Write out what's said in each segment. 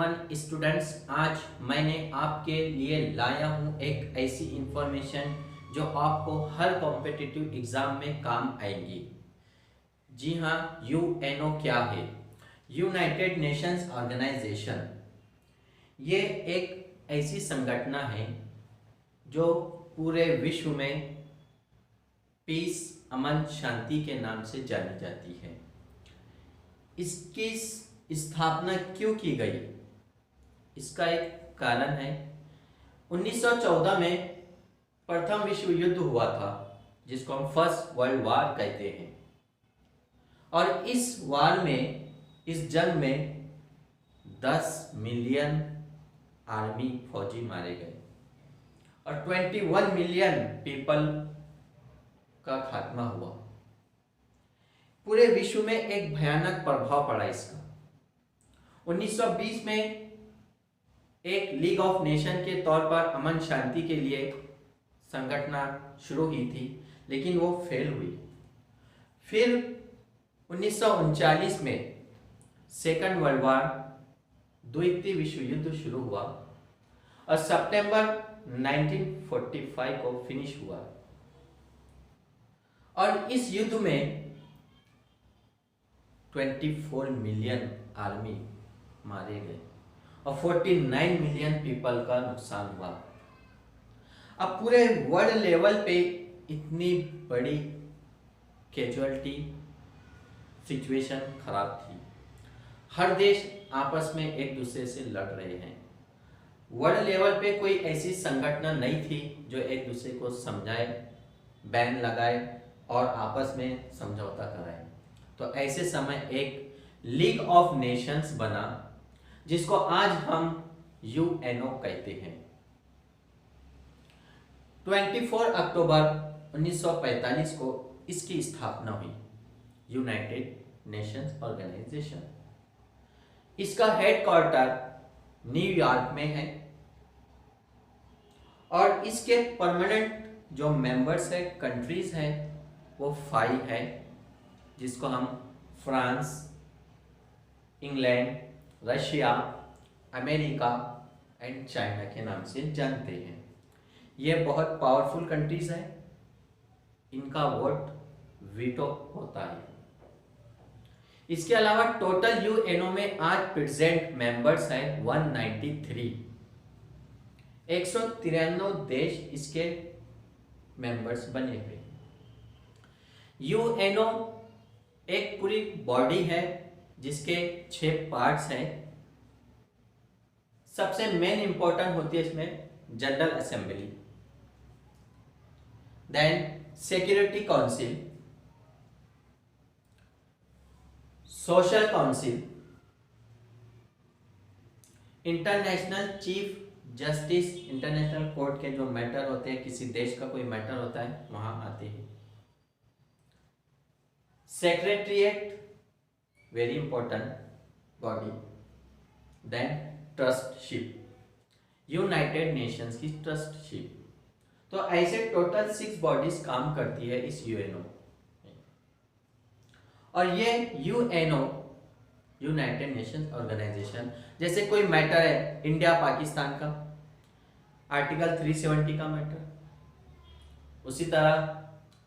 Everyone students, आज मैंने आपके लिए लाया हूँ एक ऐसी इंफॉर्मेशन जो आपको हर कॉम्पिटिटिव एग्जाम में काम आएगी। जी हाँ, यूएनओ क्या है? United Nations Organisation. ये एक ऐसी संगठन है जो पूरे विश्व में पीस, अमन, शांति के नाम से जानी जाती है। इसकी स्थापना क्यों की गई? इसका एक कारण है। 1914 में प्रथम विश्व युद्ध हुआ था, जिसको हम फर्स्ट वर्ल्ड वार कहते हैं। और इस वार में, इस जंग में 10 मिलियन आर्मी फौजी मारे गए और 21 मिलियन पीपल का खात्मा हुआ। पूरे विश्व में एक भयानक प्रभाव पड़ा इसका। 1920 में एक लीग ऑफ नेशन के तौर पर अमन शांति के लिए संगठन शुरू हुई थी, लेकिन वो फेल हुई। फिर 1939 में सेकंड वर्ल्ड वार, द्वितीय विश्व युद्ध शुरू हुआ और सितंबर 1945 को फिनिश हुआ। और इस युद्ध में 24 मिलियन आर्मी मारे गए और 49 मिलियन पीपल का नुकसान हुआ। अब पूरे वर्ल्ड लेवल पे इतनी बड़ी कैजुअलिटी सिचुएशन खराब थी। हर देश आपस में एक दूसरे से लड़ रहे हैं। वर्ल्ड लेवल पे कोई ऐसी संगठन नहीं थी जो एक दूसरे को समझाए, बैन लगाए और आपस में समझौता कराए। तो ऐसे समय एक लीग ऑफ नेशंस बना, जिसको आज हम यूएनओ कहते हैं। 24 अक्टूबर 1945 को इसकी स्थापना हुई, यूनाइटेड नेशंस ऑर्गेनाइजेशन। इसका हेडक्वार्टर न्यूयॉर्क में है और इसके परमानेंट जो मेंबर्स है, कंट्रीज है, वो 5 है, जिसको हम France, England, Russia, America and China के नाम से जानते हैं। ये बहुत पावरफुल कंट्रीज हैं। इनका वोट वीटो होता है। इसके अलावा टोटल यूएनओ में आज प्रेजेंट मेंबर्स है 193। 193 देश इसके मेंबर्स बने हुए। यूएनओ एक पूरी बॉडी है जिसके 6 पार्ट्स हैं। सबसे मेन इंपॉर्टेंट होती है इसमें General Assembly, then Security Council, social council, international chief justice, international court के जो मैटर होते हैं, किसी देश का कोई मैटर होता है, वहां आते हैं। Secretariat, very important body, then trusteeship, United Nations की ट्रस्टशिप। तो ऐसे टोटल 6 बॉडीज काम करती है इस यूएनओ। और ये यूएनओ, यूनाइटेड नेशंस ऑर्गेनाइजेशन, जैसे कोई मैटर है इंडिया पाकिस्तान का, आर्टिकल 370 का मैटर, उसी तरह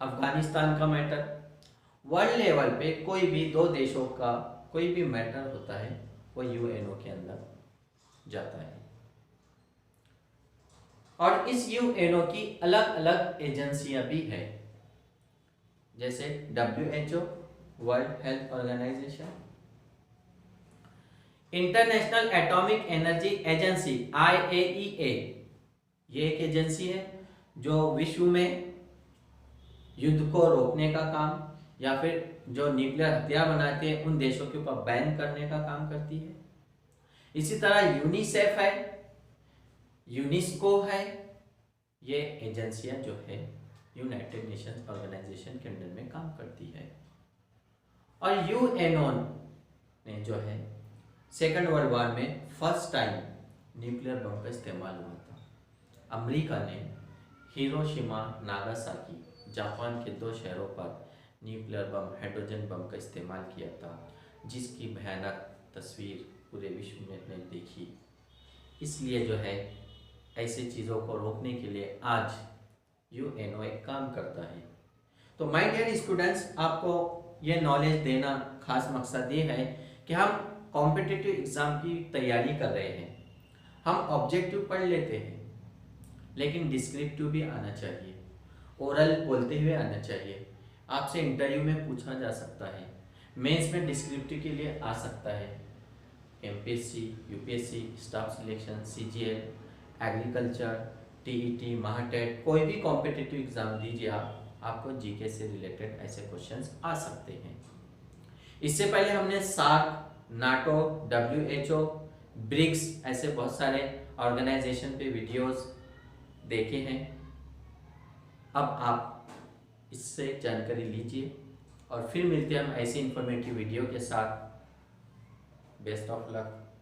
अफगानिस्तान का मैटर, वर्ल्ड लेवल पे कोई भी 2 देशों का कोई भी मैटर होता है, वो यूएनओ के अंदर जाता है। और इस यूएनओ की अलग अलग एजेंसियां भी है, जैसे WHO, World Health Organisation, International Atomic Energy Agency IAEA, ये एक एजेंसी है जो विश्व में युद्ध को रोकने का काम या फिर जो न्यूक्लियर हथियार बनाते हैं उन देशों के ऊपर बैन करने का काम करती है। इसी तरह यूनिसेफ है, यूनेस्को है। ये एजेंसियां जो है यूनाइटेड नेशंस ऑर्गेनाइजेशन के अंडर में काम करती है। और यूएनओ ने जो है सेकेंड वर्ल्ड वॉर में फर्स्ट टाइम न्यूक्लियर बम का इस्तेमाल हुआ था। अमेरिका ने हिरोशिमा, नागासाकी, जापान के 2 शहरों पर न्यूक्लियर बम, हाइड्रोजन बम का इस्तेमाल किया था, जिसकी भयानक तस्वीर पूरे विश्व में नहीं देखी। इसलिए जो है ऐसी चीज़ों को रोकने के लिए आज यूएनओ एक काम करता है। तो माय डियर स्टूडेंट्स, आपको ये नॉलेज देना खास मकसद ये है कि हम कॉम्पिटिटिव एग्ज़ाम की तैयारी कर रहे हैं। हम ऑब्जेक्टिव पढ़ लेते हैं, लेकिन डिस्क्रिप्टिव भी आना चाहिए, ओरल बोलते हुए आना चाहिए। आपसे इंटरव्यू में पूछा जा सकता है, मेंस में डिस्क्रिप्टिव के लिए आ सकता है। MPSC, UPSC, staff selection, CGL, agriculture, TET, MahaTET, कोई भी कॉम्पिटिटिव एग्जाम दीजिए आपको जीके से रिलेटेड ऐसे क्वेश्चंस आ सकते हैं। इससे पहले हमने सार्क, नाटो, डब्ल्यूएचओ, ब्रिक्स ऐसे बहुत सारे ऑर्गेनाइजेशन पे वीडियोस देखे हैं। अब आप इससे जानकारी लीजिए और फिर मिलते हैं हम ऐसी इंफॉर्मेटिव वीडियो के साथ। Best of luck.